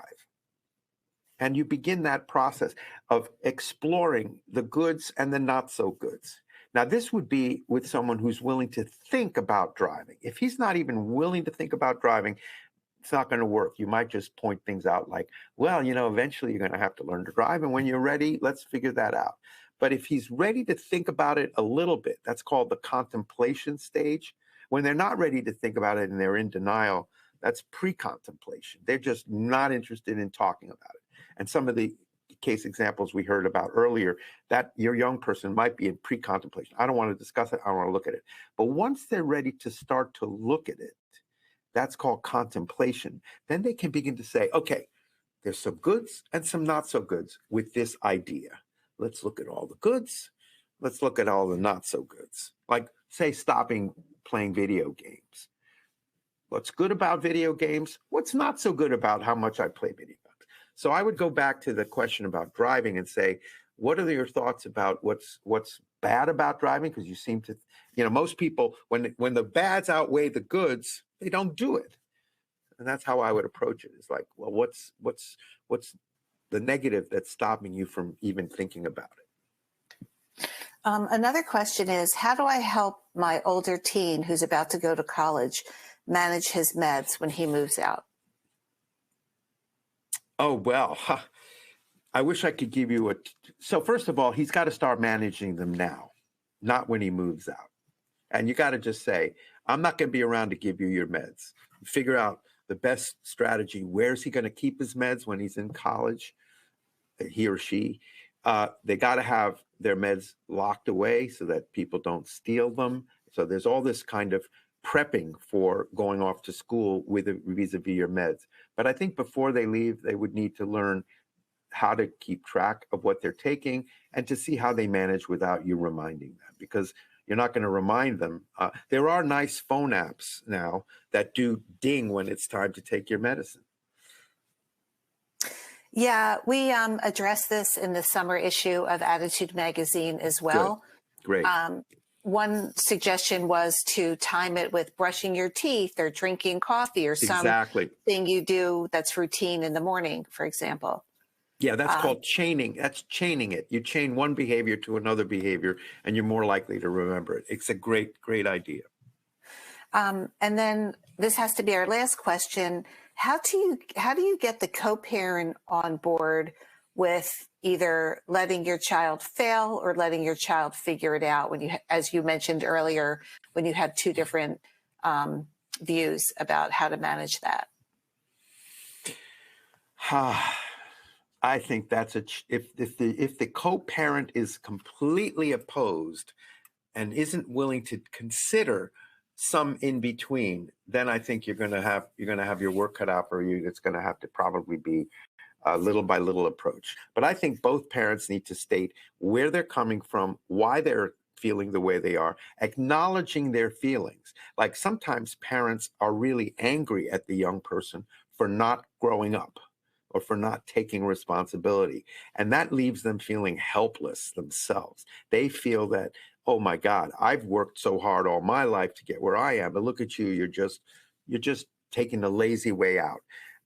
And you begin that process of exploring the goods and the not so goods. Now, this would be with someone who's willing to think about driving. If he's not even willing to think about driving, it's not going to work. You might just point things out like, well, eventually you're going to have to learn to drive. And when you're ready, let's figure that out. But if he's ready to think about it a little bit, that's called the contemplation stage. When they're not ready to think about it and they're in denial, that's pre-contemplation. They're just not interested in talking about it. And some of the case examples we heard about earlier, that your young person might be in pre-contemplation. I don't want to discuss it. I don't want to look at it. But once they're ready to start to look at it, that's called contemplation. Then they can begin to say, okay, there's some goods and some not so goods with this idea. Let's look at all the goods. Let's look at all the not so goods. Like, say, stopping playing video games. What's good about video games? What's not so good about how much I play video games? So I would go back to the question about driving and say, what are your thoughts about what's bad about driving? Because you seem to, most people, when the bads outweigh the goods, they don't do it. And that's how I would approach it. It's like, well, what's the negative that's stopping you from even thinking about it? Another question is, how do I help my older teen who's about to go to college manage his meds when he moves out? Oh, well, I wish I could give you so first of all, he's got to start managing them now, not when he moves out. And you got to just say, I'm not going to be around to give you your meds. Figure out the best strategy. Where's he going to keep his meds when he's in college, he or she? They got to have their meds locked away so that people don't steal them. So there's all this kind of prepping for going off to school with vis-a-vis your meds. But I think before they leave, they would need to learn how to keep track of what they're taking and to see how they manage without you reminding them, because you're not going to remind them. There are nice phone apps now that do ding when it's time to take your medicine. Yeah, we address this in the summer issue of ADDitude magazine as well. Good. Great. One suggestion was to time it with brushing your teeth or drinking coffee or something you do that's routine in the morning, for example. Yeah, that's called chaining. That's chaining it. You chain one behavior to another behavior, and you're more likely to remember it. It's a great, great idea. And then this has to be our last question. How do you get the co-parent on board with either letting your child fail or letting your child figure it out when you, as you mentioned earlier, when you had two different views about how to manage that? I think that's if the co-parent is completely opposed, and isn't willing to consider some in between, then I think you're going to have your work cut out for you. It's going to have to probably be a little by little approach. But I think both parents need to state where they're coming from, why they're feeling the way they are, acknowledging their feelings. Like sometimes parents are really angry at the young person for not growing up or for not taking responsibility. And that leaves them feeling helpless themselves. They feel that, oh my God, I've worked so hard all my life to get where I am, but look at you, you're just taking the lazy way out.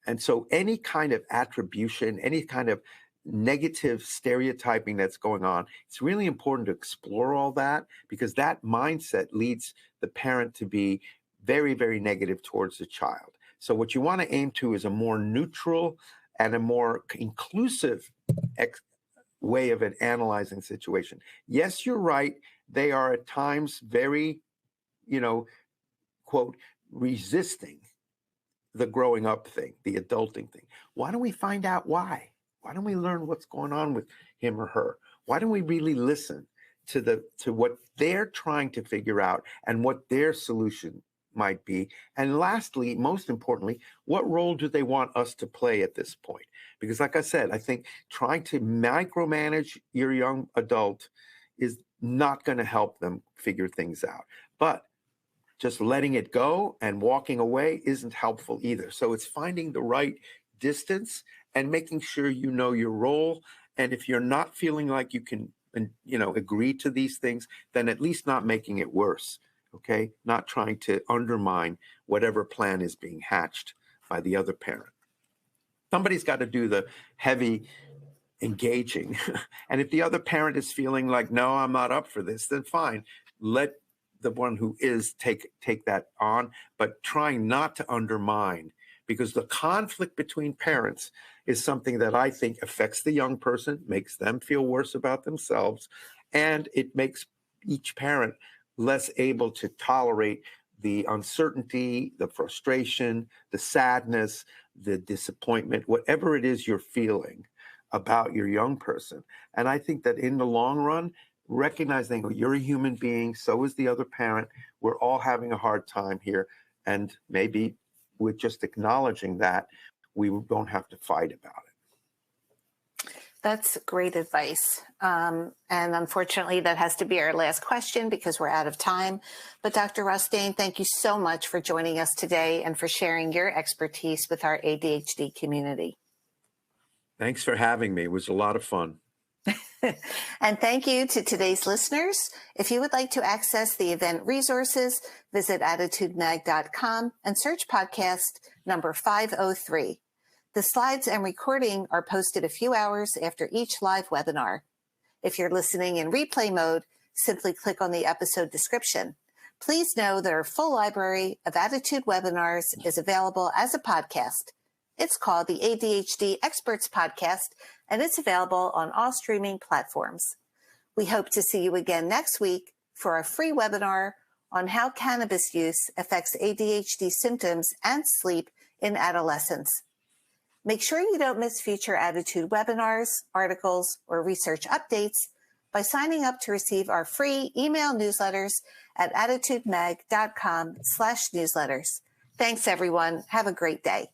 And so any kind of attribution, any kind of negative stereotyping that's going on, it's really important to explore all that, because that mindset leads the parent to be very, very negative towards the child. So what you want to aim to is a more neutral and a more inclusive way of analyzing situation. Yes, you're right. They are at times very, quote, resisting the growing up thing, the adulting thing. Why don't we find out why? Why don't we learn what's going on with him or her? Why don't we really listen to what they're trying to figure out and what their solution might be? And lastly, most importantly, what role do they want us to play at this point? Because like I said, I think trying to micromanage your young adult is not going to help them figure things out. But just letting it go and walking away isn't helpful either. So it's finding the right distance and making sure you know your role. And if you're not feeling like you can, agree to these things, then at least not making it worse. Okay, not trying to undermine whatever plan is being hatched by the other parent. Somebody's got to do the heavy engaging. And if the other parent is feeling like, no, I'm not up for this, then fine. Let the one who is take that on, but trying not to undermine, because the conflict between parents is something that I think affects the young person, makes them feel worse about themselves, and it makes each parent less able to tolerate the uncertainty, the frustration, the sadness, the disappointment, whatever it is you're feeling about your young person. And I think that in the long run, recognizing you're a human being, so is the other parent. We're all having a hard time here. And maybe with just acknowledging that, we don't have to fight about it. That's great advice. And unfortunately, that has to be our last question because we're out of time. But Dr. Rostain, thank you so much for joining us today and for sharing your expertise with our ADHD community. Thanks for having me. It was a lot of fun. And thank you to today's listeners. If you would like to access the event resources, visit attitudemag.com and search podcast number 503. The slides and recording are posted a few hours after each live webinar. If you're listening in replay mode, simply click on the episode description. Please know that our full library of ADDitude webinars is available as a podcast. It's called the ADHD Experts Podcast, and it's available on all streaming platforms. We hope to see you again next week for a free webinar on how cannabis use affects ADHD symptoms and sleep in adolescents. Make sure you don't miss future ADDitude webinars, articles, or research updates by signing up to receive our free email newsletters at attitudemag.com/newsletters. Thanks, everyone. Have a great day.